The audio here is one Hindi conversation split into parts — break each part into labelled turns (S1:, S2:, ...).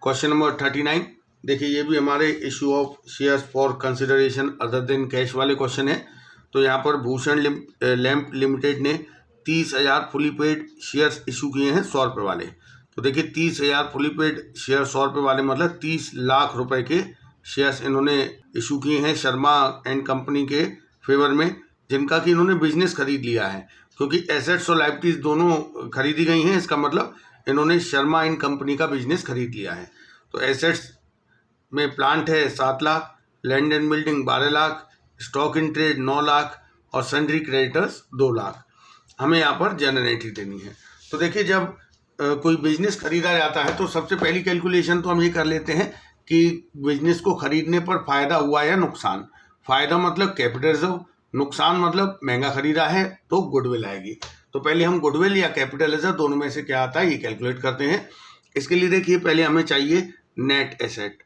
S1: क्वेश्चन नंबर 39, देखिए ये भी हमारे issue of shares for consideration other than cash वाले क्वेश्चन है। तो यहाँ पर भूषण लैंप लिमिटेड ने 30,000 फुली पेड शेयर्स इशू किए हैं 100 रुपये वाले। तो देखिए 30,000 फुली पेड शेयर 100 रुपये वाले मतलब 30 लाख रुपए के शेयर्स इन्होंने इशू किए हैं शर्मा एंड कंपनी के फेवर में, जिनका कि इन्होंने बिजनेस खरीद लिया है। क्योंकि एसेट्स और लायबिलिटीज दोनों खरीदी गई हैं, इसका मतलब इन्होंने शर्मा एंड कंपनी का बिजनेस खरीद लिया है। तो एसेट्स में प्लांट है 7 lakh, land and building 12 lakh, stock in trade 9 lakh और सन्ड्री क्रेडिटर्स 2 लाख। हमें यहाँ पर जनरल एंट्री देनी है। तो देखिए जब कोई बिजनेस खरीदा जाता है तो सबसे पहली कैलकुलेशन तो हम ये कर लेते हैं कि बिजनेस को खरीदने पर फायदा हुआ या नुकसान। फायदा मतलब कैपिटल रिजर्व, नुकसान मतलब महंगा खरीदा है तो गुडविल आएगी। तो पहले हम गुडविल या कैपिटल रिजर्व दोनों में से क्या आता है ये कैलकुलेट करते हैं। इसके लिए देखिए पहले हमें चाहिए नेट एसेट।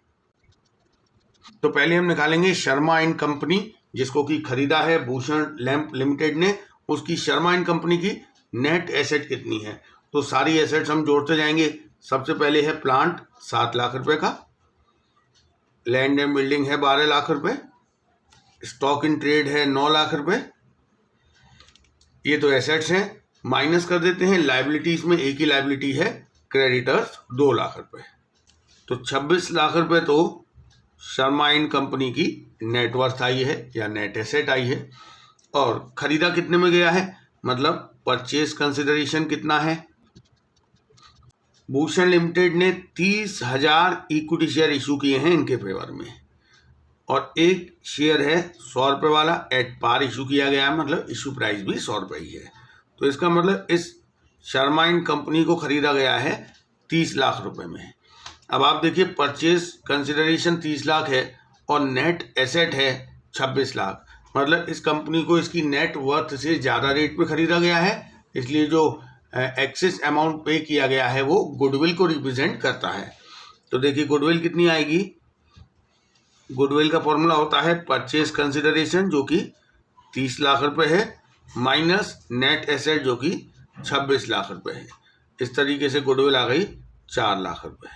S1: तो पहले हम निकालेंगे शर्मा एंड कंपनी, जिसको कि खरीदा है भूषण लैंप लिमिटेड ने, उसकी शर्मा एंड कंपनी की नेट एसेट कितनी है। तो सारी एसेट्स हम जोड़ते जाएंगे। सबसे पहले है प्लांट 7 लाख रुपए का, लैंड एंड बिल्डिंग है 12 लाख रुपए, स्टॉक इन ट्रेड है 9 लाख रुपए। ये तो एसेट्स हैं। माइनस कर देते हैं लायबिलिटीज में, एक ही लायबिलिटी है क्रेडिटर्स 2 लाख रुपए। तो 26 लाख रुपए तो शर्मा एंड कंपनी की नेटवर्थ आई है या नेट एसेट आई है। और खरीदा कितने में गया है, मतलब परचेज कंसिडरेशन कितना है। भूषण लिमिटेड ने 30,000 इक्विटी शेयर इशू किए हैं इनके फेवर में, और एक शेयर है 100 रुपये वाला, एट पार इशू किया गया है, मतलब इशू प्राइस भी 100 रुपये ही है। तो इसका मतलब इस शर्मा एंड कंपनी को खरीदा गया है 30 लाख रुपए में। अब आप देखिए परचेज कंसिडरेशन 30 लाख है और नेट एसेट है 26 लाख, मतलब इस कंपनी को इसकी नेट वर्थ से ज़्यादा रेट पे खरीदा गया है। इसलिए जो एक्सेस अमाउंट पे किया गया है वो गुडविल को रिप्रेजेंट करता है। तो देखिए गुडविल कितनी आएगी, गुडविल का फॉर्मूला होता है परचेज कंसिडरेशन जो कि 30 लाख रुपए है, माइनस नेट एसेट जो कि 26 लाख रुपए है। इस तरीके से गुडविल आ गई 4 लाख रुपए।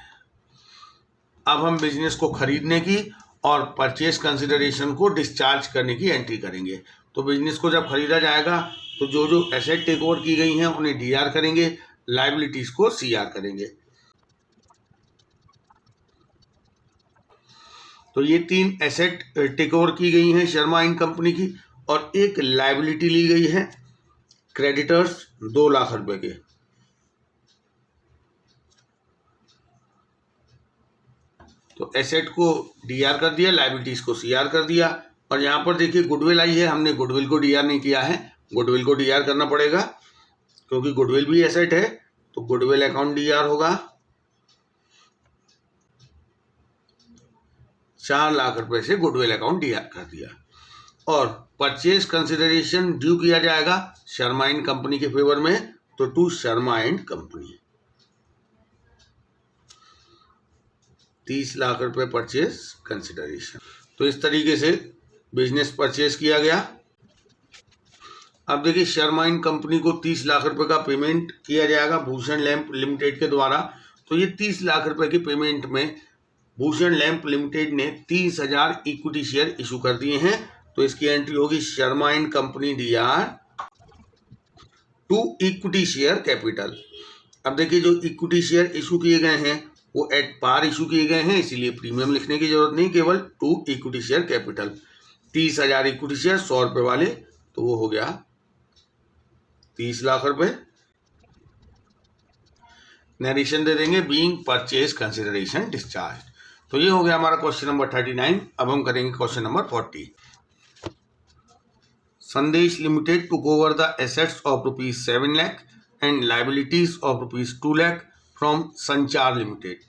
S1: अब हम बिजनेस को खरीदने की और परचेज कंसिडरेशन को डिस्चार्ज करने की एंट्री करेंगे। तो बिजनेस को जब खरीदा जाएगा तो जो जो एसेट टेक ओवर की गई हैं उन्हें डीआर करेंगे, लायबिलिटीज को सीआर करेंगे। तो ये 3 एसेट टेक ओवर की गई हैं शर्मा एंड कंपनी की, और एक लायबिलिटी ली गई है क्रेडिटर्स 2 लाख रुपए के। तो एसेट को डीआर कर दिया, लायबिलिटीज को सीआर कर दिया। और यहाँ पर देखिए गुडविल आई है, हमने गुडविल को डीआर नहीं किया है, गुडविल को डीआर करना पड़ेगा क्योंकि गुडविल भी एसेट है। तो गुडविल अकाउंट डीआर होगा 4 लाख रुपए से गुडविल अकाउंट डीआर कर दिया। और परचेज कंसिडरेशन ड्यू किया जाएगा शर्मा एंड कंपनी के फेवर में, तो to Sharma and company 30 lakh रुपए परचेज कंसिडरेशन। तो इस तरीके से बिजनेस परचेज किया गया। अब देखिए शर्मा एंड कंपनी को 30 लाख रुपए का पेमेंट किया जाएगा भूषण लैंप लिमिटेड के द्वारा। तो ये 30 लाख रुपए की पेमेंट में भूषण लैंप लिमिटेड ने 30,000 इक्विटी शेयर इशू कर दिए हैं। तो इसकी एंट्री होगी Sharma and company DR to equity share capital. अब देखिए जो इक्विटी शेयर इशू किए गए हैं वो एट पार इशू किए गए हैं, इसीलिए प्रीमियम लिखने की जरूरत नहीं, केवल to equity share capital. 30,000 equity share 100 रुपये वाले, तो वो हो गया 30 लाख रुपए। नरेशन दे देंगे बीइंग परचेज कंसिडरेशन डिस्चार्ज। तो ये हो गया हमारा क्वेश्चन नंबर 39। अब हम करेंगे question number 40। Sandesh limited took over the assets of ₹7 lakh and liabilities of ₹2 lakh from Sanchar limited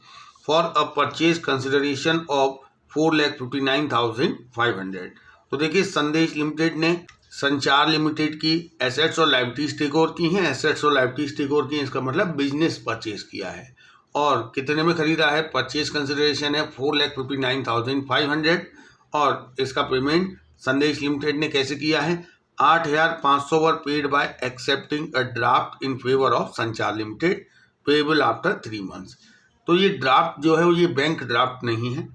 S1: for a purchase consideration of 4,59,500। तो देखिए संदेश लिमिटेड ने संचार लिमिटेड की एसेट्स और लायबिलिटीज टेक ओवर की हैं। एसेट्स और लायबिलिटीज टेक ओवर की हैं, इसका मतलब बिजनेस परचेज किया है। और कितने में खरीदा है, परचेज कंसिडरेशन है 4,59,500, और इसका पेमेंट संदेश लिमिटेड ने कैसे किया है, 8,500 वर paid by accepting a draft in favour of संचार लिमिटेड पेएबल आफ्टर 3 मंथ्स। तो ये ड्राफ्ट जो है वो ये बैंक ड्राफ्ट नहीं है,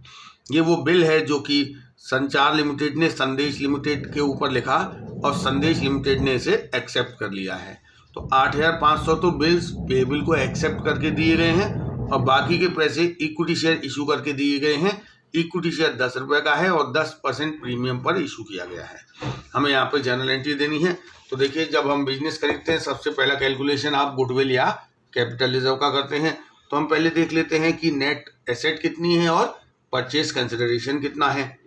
S1: ये वो बिल है जो कि संचार लिमिटेड ने संदेश लिमिटेड के ऊपर लिखा और संदेश लिमिटेड ने इसे एक्सेप्ट कर लिया है। तो 8,500 तो बिल्स पेबल को एक्सेप्ट करके दिए गए हैं और बाकी के पैसे इक्विटी शेयर इशू करके दिए गए हैं। इक्विटी शेयर 10 रुपये का है और 10% प्रीमियम पर इशू किया गया है। हमें यहाँ पे जर्नल एंट्री देनी है। तो देखिए, जब हम बिजनेस खरीदते हैं सबसे पहला कैलकुलेशन आप गुडविल या कैपिटल रिजर्व का करते हैं। तो हम पहले देख लेते हैं कि नेट एसेट कितनी है और परचेज कंसिडरेशन कितना है।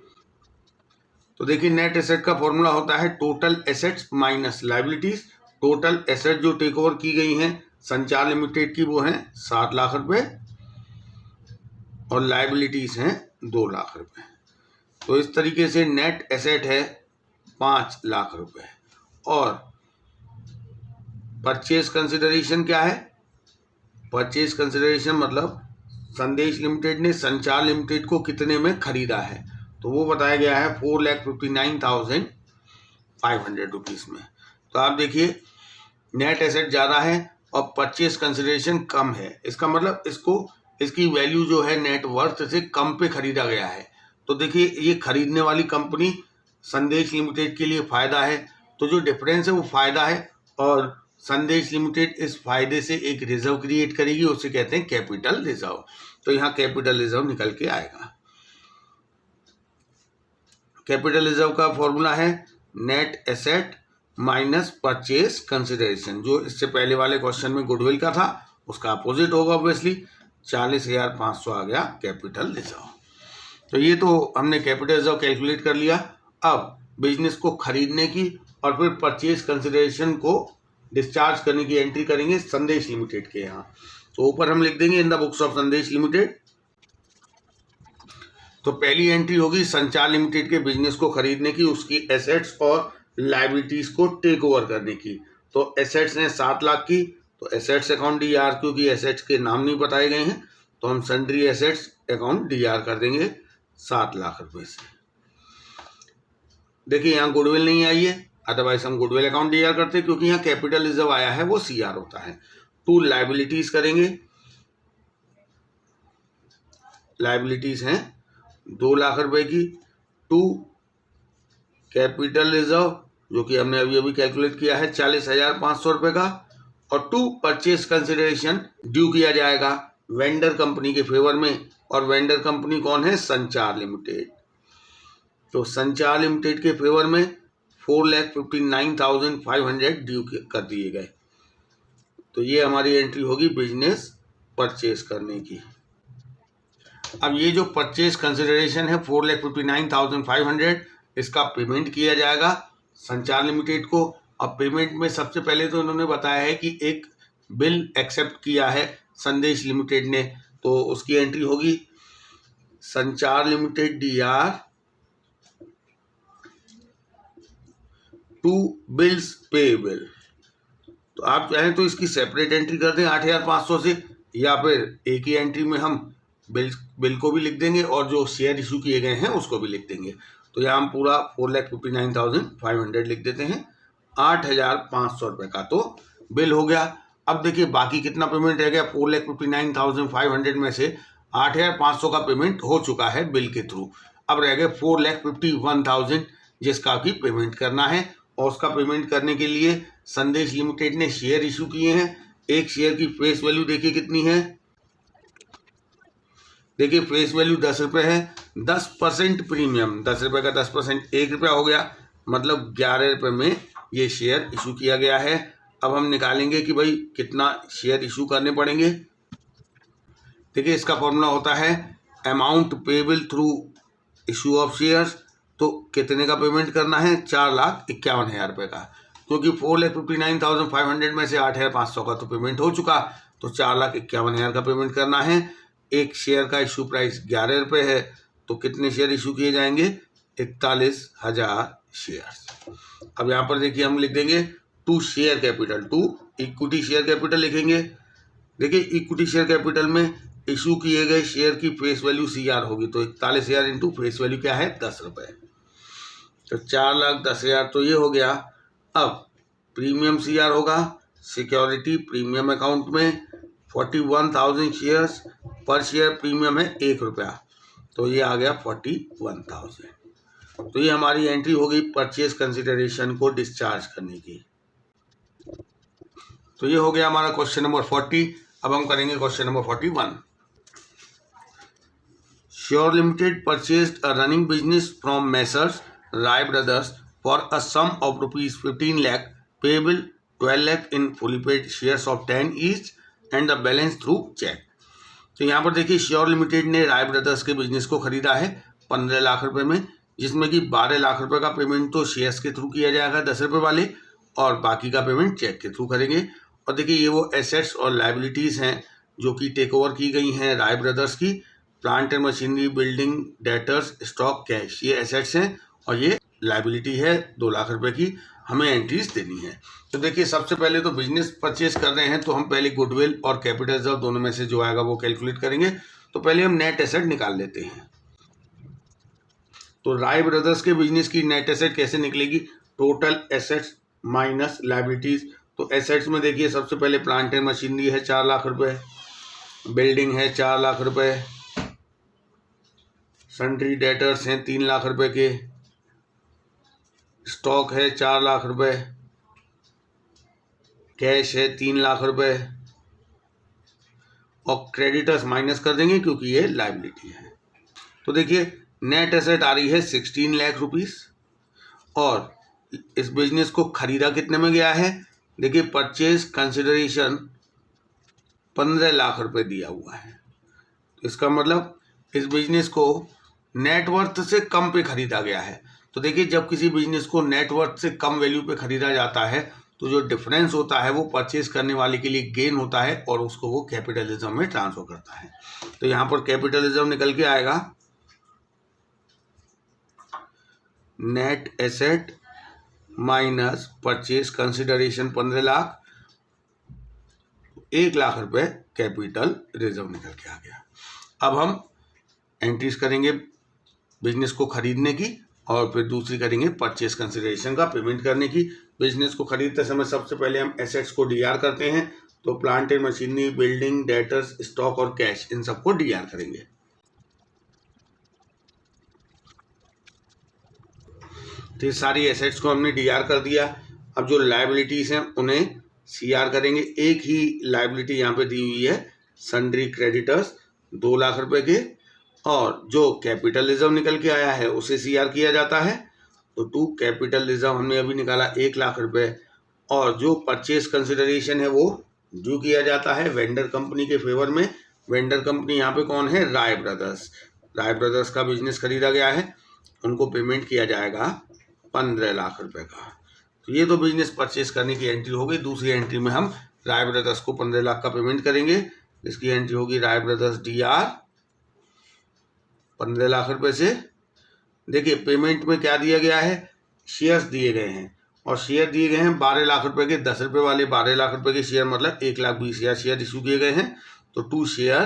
S1: तो देखिए, नेट एसेट का फॉर्मूला होता है total assets minus liabilities. Total asset जो टेक ओवर की गई हैं संचार लिमिटेड की वो हैं 7 लाख रुपए और लायबिलिटीज हैं 2 लाख रुपए। तो इस तरीके से नेट एसेट है 5 लाख रुपए और परचेज कंसिडरेशन क्या है? परचेज कंसिडरेशन मतलब संदेश लिमिटेड ने संचार लिमिटेड को कितने में खरीदा है, तो वो बताया गया है 4,59,500 रुपीज़ में। तो आप देखिए, नेट एसेट ज़्यादा है और परचेज कंसिडरेशन कम है। इसका मतलब इसकी वैल्यू जो है नेट वर्थ से कम पे खरीदा गया है। तो देखिए, ये खरीदने वाली कंपनी संदेश लिमिटेड के लिए फ़ायदा है, तो जो डिफरेंस है वो फ़ायदा है और संदेश लिमिटेड इस फायदे से एक रिजर्व क्रिएट करेगी, उसे कहते हैं कैपिटल रिजर्व। तो यहाँ कैपिटल रिजर्व निकल के आएगा। कैपिटल रिजर्व का फॉर्मूला है net asset minus purchase consideration. जो इससे पहले वाले क्वेश्चन में गुडविल का था उसका अपोजिट होगा ऑब्वियसली। 40,500 आ गया कैपिटल रिजर्व। तो ये तो हमने कैपिटल रिजर्व कैलकुलेट कर लिया। अब बिजनेस को खरीदने की और फिर परचेज कंसिडरेशन को डिस्चार्ज करने की एंट्री करेंगे संदेश लिमिटेड के यहाँ। तो ऊपर हम लिख देंगे इन द बुक्स ऑफ संदेश लिमिटेड। तो पहली एंट्री होगी संचार लिमिटेड के बिजनेस को खरीदने की, उसकी एसेट्स और लायबिलिटीज को टेक ओवर करने की। तो एसेट्स ने 7 लाख की, तो एसेट्स अकाउंट डीआर, क्योंकि एसेट्स के नाम नहीं बताए गए हैं तो हम सन्ड्री एसेट्स अकाउंट डीआर कर देंगे 7 लाख रुपए से। देखिए, यहाँ गुडविल नहीं आई है, अदरवाइज हम गुडविल अकाउंट डीआर करते हैं, क्योंकि यहाँ कैपिटल रिजर्व आया है वो सीआर होता है। टू लायबिलिटीज करेंगे, लायबिलिटीज हैं 2 लाख रुपए की। टू कैपिटल रिजर्व जो कि हमने अभी अभी कैलकुलेट किया है 40,500 रुपए का। और टू परचेज कंसिडरेशन ड्यू किया जाएगा वेंडर कंपनी के फेवर में, और वेंडर कंपनी कौन है? संचार लिमिटेड। तो संचार लिमिटेड के फेवर में 4,59,500 ड्यू कर दिए गए। तो ये हमारी एंट्री होगी बिजनेस परचेज करने की। अब ये जो परचेज कंसिडरेशन है 4,59,500, इसका पेमेंट किया जाएगा संचार लिमिटेड को। अब पेमेंट में सबसे पहले तो उन्होंने बताया है कि एक बिल एक्सेप्ट किया है संदेश लिमिटेड ने, तो उसकी एंट्री होगी Sanchar limited DR to bills payable. तो आप चाहें तो इसकी सेपरेट एंट्री कर दें 8,500 से, या फिर एक ही एंट्री में हम बिल को भी लिख देंगे और जो शेयर इशू किए गए हैं उसको भी लिख देंगे। तो यहाँ हम पूरा 4,59,500 लिख देते हैं। 8,500 रुपये का तो बिल हो गया। अब देखिए बाकी कितना पेमेंट रह गया। 4,59,500 में से 8,500 का पेमेंट हो चुका है बिल के थ्रू। अब रह गए 4,51,000 जिसका की पेमेंट करना है, और उसका पेमेंट करने के लिए संदेश लिमिटेड ने शेयर इशू किए हैं। एक शेयर की फेस वैल्यू देखिए कितनी है। देखिए फेस वैल्यू 10 रुपये है। 10% प्रीमियम, 10 रुपये का 10% 1 रुपया हो गया, मतलब 11 रुपये में ये शेयर इशू किया गया है। अब हम निकालेंगे कि भाई कितना शेयर इशू करने पड़ेंगे। देखिए इसका फॉर्मूला होता है amount payable through issue of shares. तो कितने का पेमेंट करना है? 4,51,000 रुपये का, क्योंकि 4,59,500 में से 8,500 का तो पेमेंट हो चुका, तो 4,51,000 का पेमेंट करना है। एक शेयर का इशू प्राइस 11 रुपये है, तो कितने शेयर इशू किए जाएंगे? 41,000 शेयर। अब यहाँ पर देखिए हम लिख देंगे to share capital, to equity share capital लिखेंगे। देखिए इक्विटी शेयर कैपिटल में इशू किए गए शेयर की फेस वैल्यू CR होगी, तो 41,000 इंटू फेस वैल्यू क्या है? 10 रुपये। तो 4,10,000 तो ये हो गया। अब प्रीमियम CR होगा सिक्योरिटी प्रीमियम अकाउंट में 41,000 शेयर्स पर शेयर प्रीमियम है 1 रुपया, तो ये आ गया 41,000। तो ये हमारी एंट्री हो गई परचेज कंसिडरेशन को डिस्चार्ज करने की। तो ये हो गया हमारा क्वेश्चन नंबर 40। अब हम करेंगे question number 41। Sure limited purchased a running business from Messrs Rai brothers for a sum of ₹15 lakh payable 12 lakh in fully paid shares of 10 each and the balance through cheque. तो यहाँ पर देखिए श्योर लिमिटेड ने राय ब्रदर्स के बिजनेस को खरीदा है 15 लाख रुपए में, जिसमें कि 12 लाख रुपए का पेमेंट तो शेयर्स के थ्रू किया जाएगा 10 रुपये वाले, और बाकी का पेमेंट चेक के थ्रू करेंगे। और देखिए ये वो एसेट्स और लाइबिलिटीज़ हैं जो कि टेक ओवर की गई हैं राय ब्रदर्स की। Plant and machinery, building, debtors, stock, cash, ये एसेट्स हैं और ये लाइबिलिटी है 2 लाख रुपए की। हमें एंट्रीज देनी है। तो देखिए सबसे पहले तो बिजनेस परचेज कर रहे हैं तो हम पहले गुडविल और कैपिटल रिजर्व दोनों में से जो आएगा वो कैलकुलेट करेंगे। तो पहले हम नेट एसेट निकाल लेते हैं। तो राय ब्रदर्स के बिजनेस की नेट एसेट कैसे निकलेगी? Total assets minus liabilities. तो एसेट्स में देखिए सबसे पहले प्लांट एंड मशीनरी है 4 लाख रुपए, बिल्डिंग है 4 लाख रुपए, सन्ड्री डेटर्स हैं 3 लाख रुपए के, स्टॉक है 4 लाख रुपए, कैश है 3 लाख रुपए और क्रेडिटर्स माइनस कर देंगे क्योंकि ये लाइबिलिटी है। तो देखिए नेट एसेट आ रही है 16 लाख रुपीस और इस बिजनेस को खरीदा कितने में गया है? देखिए परचेज कंसिडरेशन 15 लाख रुपए दिया हुआ है। इसका मतलब इस बिजनेस को नेटवर्थ से कम पे खरीदा गया है। तो देखिए जब किसी बिजनेस को नेटवर्थ से कम वैल्यू पे खरीदा जाता है तो जो डिफरेंस होता है वो परचेज करने वाले के लिए गेन होता है और उसको वो कैपिटलिज्म में ट्रांसफर करता है। तो यहाँ पर कैपिटलिज्म निकल के आएगा net asset minus purchase consideration 15 lakh, 1 lakh रुपए कैपिटल रिजर्व निकल के आ गया। अब हम एंट्रीज करेंगे बिजनेस को खरीदने की और फिर दूसरी करेंगे परचेज कंसिडरेशन का पेमेंट करने की। बिजनेस को खरीदते समय सबसे पहले हम एसेट्स को डीआर करते हैं। तो plant and machinery, building, debtors, stock और कैश, इन सबको डीआर करेंगे। तो सारी एसेट्स को हमने डीआर कर दिया। अब जो लायबिलिटीज हैं उन्हें सीआर करेंगे। एक ही लायबिलिटी यहाँ पे दी हुई है, सन्ड्री क्रेडिटर्स 2 लाख रुपए के, और जो कैपिटल रिजर्व निकल के आया है उसे सीआर किया जाता है। तो टू कैपिटल रिजर्व हमने अभी निकाला 1 लाख रुपए, और जो परचेज कंसिडरेशन है वो ड्यू किया जाता है वेंडर कंपनी के फेवर में। वेंडर कंपनी यहाँ पे कौन है? राय ब्रदर्स। राय ब्रदर्स का बिजनेस खरीदा गया है, उनको पेमेंट किया जाएगा 15 लाख रुपए का। तो ये तो बिजनेस परचेज करने की एंट्री हो गई। दूसरी एंट्री में हम राय ब्रदर्स को 15 लाख का पेमेंट करेंगे। इसकी एंट्री होगी राय ब्रदर्स डीआर 15 लाख रुपए से। देखिए पेमेंट में क्या दिया गया है? शेयर्स दिए गए हैं, और शेयर दिए गए हैं 12 लाख रुपए के। 10 रुपये वाले 12 लाख रुपए के शेयर मतलब 1,20,000 शेयर इशू किए गए हैं। तो 2 शेयर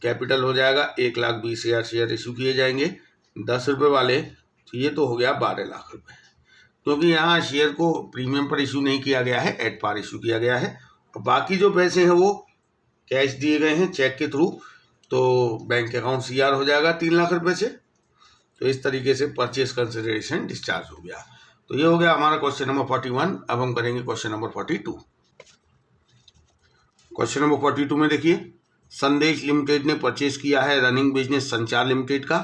S1: कैपिटल हो जाएगा, 1,20,000 शेयर इशू किए जाएंगे 10 रुपये वाले। तो ये तो हो गया 12 लाख रुपए, क्योंकि यहाँ शेयर को प्रीमियम पर इशू नहीं किया गया है, एट पार इशू किया गया है। और बाकी जो पैसे हैं वो कैश दिए गए हैं चेक के थ्रू, तो बैंक अकाउंट सीआर हो जाएगा 3 लाख रुपए से। तो इस तरीके से परचेज कंसिडरेशन डिस्चार्ज हो गया। तो ये हो गया हमारा क्वेश्चन नंबर 41। अब हम करेंगे क्वेश्चन नंबर 42। क्वेश्चन नंबर 42 में देखिए संदेश लिमिटेड ने परचेज किया है रनिंग बिजनेस संचार लिमिटेड का।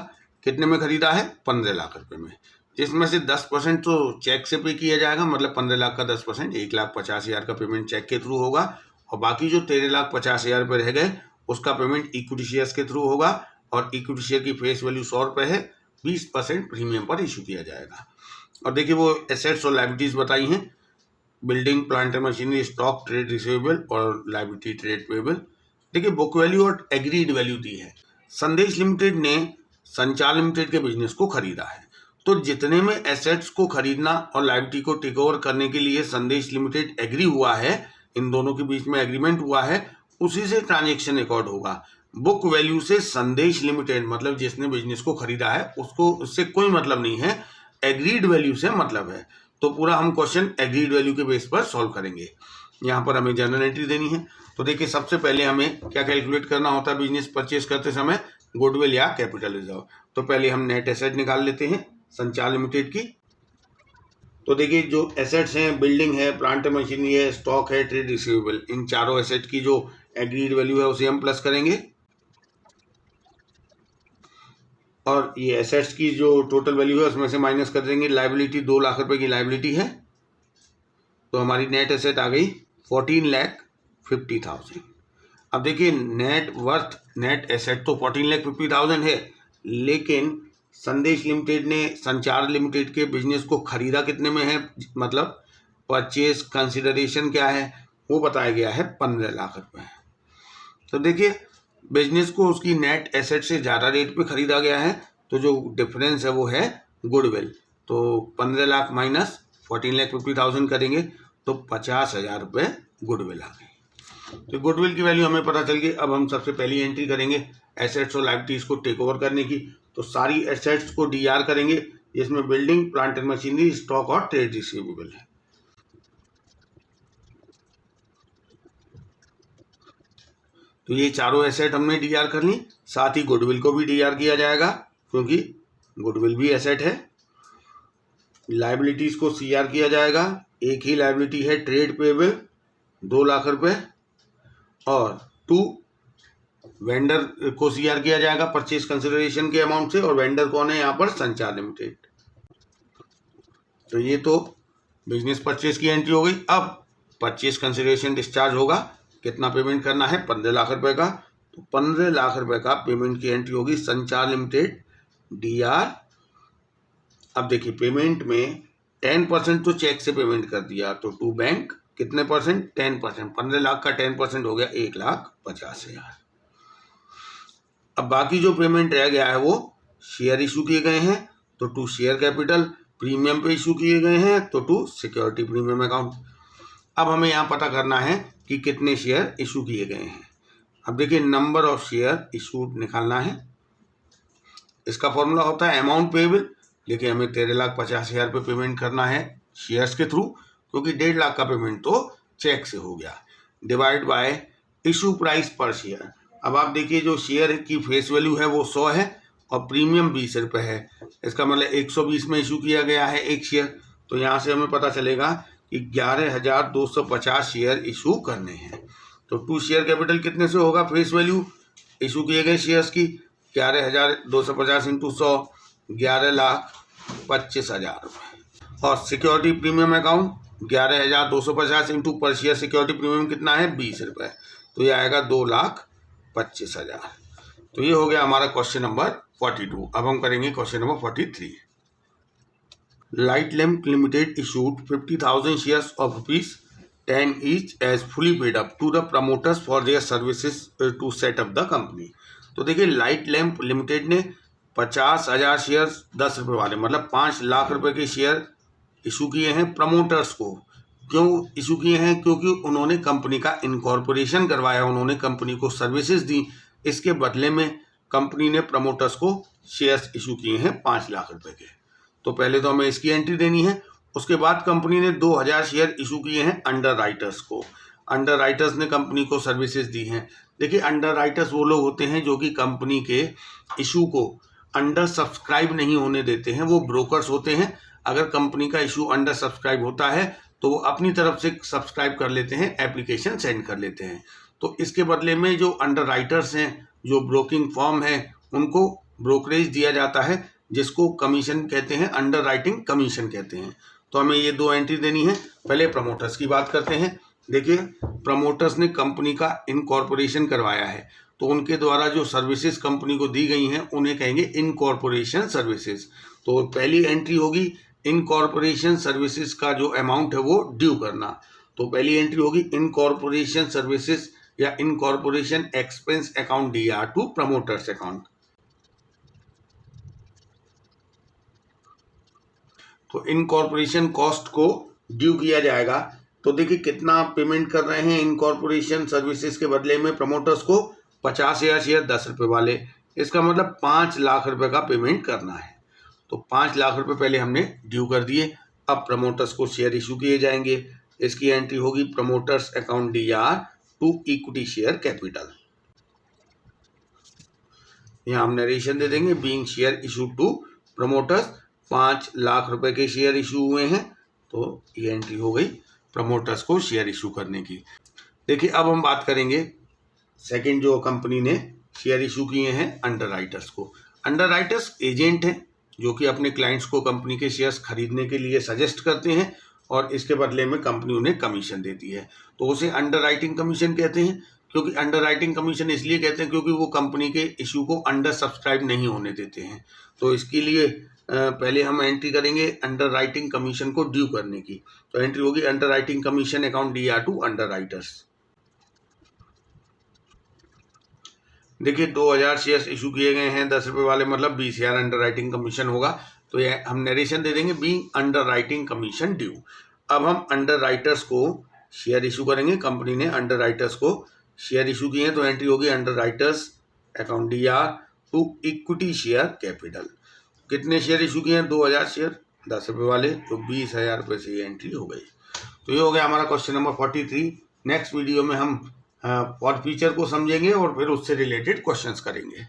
S1: कितने में खरीदा है? 15 लाख रुपए में, जिसमें से 10% तो चेक से पे किया जाएगा, मतलब 15 लाख का 10% 1,50,000 का पेमेंट चेक के थ्रू होगा, और बाकी जो 13,50,000 रुपये रह गए उसका पेमेंट इक्विटी शेयर्स के थ्रू होगा। और इक्विटी शेयर की फेस वैल्यू 100 रुपये है, 20% प्रीमियम पर इशू किया जाएगा। और देखिए वो एसेट्स और लायबिलिटीज बताई हैं, building, plant and machinery, stock, trade receivable और लायबिलिटी ट्रेड पेएबल। देखिए बुक वैल्यू और एग्रीड वैल्यू दी है। संदेश लिमिटेड ने संचार लिमिटेड के बिजनेस को खरीदा है, तो जितने में एसेट्स को खरीदना और लायबिलिटी को टेक ओवर करने के लिए संदेश लिमिटेड एग्री हुआ है, इन दोनों के बीच में एग्रीमेंट हुआ है, उसी से ट्रांजैक्शन रिकॉर्ड होगा। बुक वैल्यू से संदेश लिमिटेड मतलब जिसने बिजनेस को खरीदा है उसको उससे कोई मतलब नहीं है, एग्रीड वैल्यू से मतलब है। तो पूरा हम क्वेश्चन एग्रीड वैल्यू के बेस पर सॉल्व करेंगे। यहाँ पर हमें जर्नल एंट्री देनी है। तो देखिए सबसे पहले हमें क्या कैलकुलेट करना होता है बिजनेस परचेज करते समय, गुडविल या कैपिटल रिजर्व। तो पहले हम नेट एसेट निकाल लेते हैं संचार लिमिटेड की। तो देखिए जो एसेट्स हैं, बिल्डिंग है, प्लांट मशीनरी है, स्टॉक है, ट्रेड रिसीवेबल, इन चारों एसेट की जो एग्रीड वैल्यू है उसे हम प्लस करेंगे और ये एसेट्स की जो टोटल वैल्यू है उसमें से माइनस कर देंगे। लायबिलिटी 2 लाख रुपए की लायबिलिटी है, तो हमारी नेट एसेट आ गई 14,50,000। अब देखिए नेट वर्थ नेट एसेट तो 14,50,000 है, लेकिन संदेश लिमिटेड ने संचार लिमिटेड के बिजनेस को खरीदा कितने में है, मतलब परचेज कंसिडरेशन क्या है वो बताया गया है 15 लाख रुपए। तो देखिए बिजनेस को उसकी नेट एसेट से ज़्यादा रेट पे खरीदा गया है, तो जो डिफरेंस है वो है गुडविल। तो 15 लाख माइनस 14,50,000 करेंगे तो 50,000 रुपये गुडविल आ गई। तो गुडविल की वैल्यू हमें पता चल गई। अब हम सबसे पहली एंट्री करेंगे एसेट्स और लायबिलिटीज को टेक ओवर करने की। तो सारी एसेट्स को डीआर करेंगे, जिसमें building, plant and machinery, stock और ट्रेड रिसीवेबल है। तो ये चारों एसेट हमने डीआर कर ली, साथ ही गुडविल को भी डीआर किया जाएगा क्योंकि गुडविल भी एसेट है। लायबिलिटीज को सीआर किया जाएगा, एक ही लायबिलिटी है ट्रेड पेबल 2 लाख रुपए, और 2 वेंडर को सीआर किया जाएगा परचेज कंसिडरेशन के अमाउंट से, और वेंडर कौन है यहाँ पर, संचार लिमिटेड। तो ये तो बिजनेस परचेज की एंट्री हो गई। अब परचेज कंसिडरेशन डिस्चार्ज होगा, कितना पेमेंट करना है, 15 लाख रुपए का। तो 15 लाख रुपए का पेमेंट की एंट्री होगी संचार लिमिटेड डीआर। अब देखिए पेमेंट में 10% तो चेक से पेमेंट कर दिया, तो टू बैंक कितने परसेंट, 10%। 15 लाख का 10% हो गया 1,50,000। अब बाकी जो पेमेंट रह गया है वो शेयर इशू किए गए हैं, तो टू शेयर कैपिटल, प्रीमियम पे इशू किए गए हैं तो टू सिक्योरिटी प्रीमियम अकाउंट। अब हमें यहाँ पता करना है कि कितने शेयर इशू किए गए हैं। अब देखिए नंबर ऑफ शेयर इशूड निकालना है। इसका फॉर्मूला होता है अमाउंट पेएबल, लेकिन हमें 13,50,000 पे पेमेंट करना है शेयर्स के थ्रू, क्योंकि 1.5 लाख का पेमेंट तो चेक से हो गया, डिवाइड बाय इशू प्राइस पर शेयर। अब आप देखिए जो शेयर की फेस वैल्यू है वो 100 है और प्रीमियम 20 रुपये है, इसका मतलब 120 में इशू किया गया है एक शेयर। तो यहाँ से हमें पता चलेगा कि 11,250 शेयर इशू करने हैं। तो टू शेयर कैपिटल कितने से होगा, फेस वैल्यू इशू किए गए शेयर्स की 11,250 इंटू 100, 11,25,000 रुपये। और सिक्योरिटी प्रीमियम अकाउंट 11,250 इंटू पर शेयर सिक्योरिटी प्रीमियम कितना है, 20 रुपये, तो ये आएगा 2,25,000। तो ये हो गया हमारा क्वेश्चन नंबर 42। अब हम करेंगे question number 43। Light lamp limited issued 50,000 shares of ₹10 each as fully paid up to the promoters for their services to set up the company। तो देखिए लाइट लैम्प लिमिटेड ने 50,000 शेयर 10 रुपये वाले, मतलब 5 लाख रुपए के शेयर इशू किए हैं प्रमोटर्स को। क्यों इशू किए हैं, क्योंकि उन्होंने कंपनी का इनकॉर्पोरेशन करवाया, उन्होंने कंपनी को सर्विसेज दी, इसके बदले में कंपनी ने प्रमोटर्स को शेयर्स इशू किए हैं 5 लाख रुपए के। तो पहले तो हमें इसकी एंट्री देनी है। उसके बाद कंपनी ने 2,000 शेयर इशू किए हैं अंडर राइटर्स को। अंडर राइटर्स ने कंपनी को सर्विसेज दी हैं। देखिए अंडर राइटर्स वो लोग होते हैं जो कि कंपनी के इशू को अंडर सब्सक्राइब नहीं होने देते हैं, वो ब्रोकर्स होते हैं। अगर कंपनी का इशू अंडर सब्सक्राइब होता है तो वो अपनी तरफ से सब्सक्राइब कर लेते हैं, एप्लीकेशन सेंड कर लेते हैं। तो इसके बदले में जो अंडर राइटर्स हैं, जो ब्रोकिंग फॉर्म है, उनको ब्रोकरेज दिया जाता है, जिसको कमीशन कहते हैं, अंडर राइटिंग कमीशन कहते हैं। तो हमें ये 2 एंट्री देनी है। पहले प्रमोटर्स की बात करते हैं। देखिए प्रमोटर्स ने कंपनी का इनकॉर्पोरेशन करवाया है, तो उनके द्वारा जो सर्विसेज कंपनी को दी गई हैं उन्हें कहेंगे इनकॉर्पोरेशन सर्विसेज। तो पहली एंट्री होगी इनकॉर्पोरेशन सर्विसेज का जो अमाउंट है वो ड्यू करना। तो पहली एंट्री होगी इनकॉर्पोरेशन सर्विसेज या incorporation expense account DR to promoters account. तो इनकॉर्पोरेशन कॉस्ट को ड्यू किया जाएगा। तो देखिए कितना पेमेंट कर रहे हैं इनकॉर्पोरेशन सर्विसेज के बदले में प्रमोटर्स को, 50,000 शेयर 10 रुपये वाले, इसका मतलब 5 लाख रुपए का पेमेंट करना है। तो 5 लाख रुपए पहले हमने ड्यू कर दिए। अब प्रमोटर्स को शेयर इशू किए जाएंगे। इसकी एंट्री होगी promoters account DR to equity share capital. यहाँ हम नरेशन दे देंगे, being share issue to promoters, 5 lakh रुपए के शेयर इशू हुए हैं, तो ये एंट्री हो गई प्रमोटर्स को शेयर इशू करने की। देखिए अब हम बात करेंगे सेकंड जो कंपनी ने शेयर इशू किए हैं अंडरराइटर्स को। अंडरराइटर्स एजेंट हैं जो कि अपने क्लाइंट्स को कंपनी के शेयर्स खरीदने के लिए सजेस्ट करते हैं और इसके बदले में कंपनी उन्हें कमीशन देती है, तो उसे अंडरराइटिंग कमीशन कहते हैं। क्योंकि अंडरराइटिंग कमीशन इसलिए कहते हैं क्योंकि वो कंपनी के इशू को अंडर सब्सक्राइब नहीं होने देते हैं। तो इसके लिए पहले हम एंट्री करेंगे अंडरराइटिंग कमीशन को ड्यू करने की। तो एंट्री होगी underwriting commission account DR to underwriters. देखिए 2000 शेयर्स इशू किए गए हैं 10 रुपये वाले, मतलब 20,000 अंडरराइटिंग कमीशन होगा। तो ये हम नरेशन दे देंगे, बीइंग अंडरराइटिंग कमीशन ड्यू। अब हम अंडरराइटर्स को शेयर इशू करेंगे, कंपनी ने अंडरराइटर्स को शेयर इशू किए हैं, तो एंट्री होगी underwriters account DR to equity share capital. कितने शेयर इशू किए हैं? 2000 शेयर 10 रुपये वाले, तो 20,000 रुपये से ये एंट्री हो गई। तो ये हो गया हमारा क्वेश्चन नंबर 43। नेक्स्ट वीडियो में हम फॉर फ्यूचर को समझेंगे और फिर उससे रिलेटेड क्वेश्चंस करेंगे।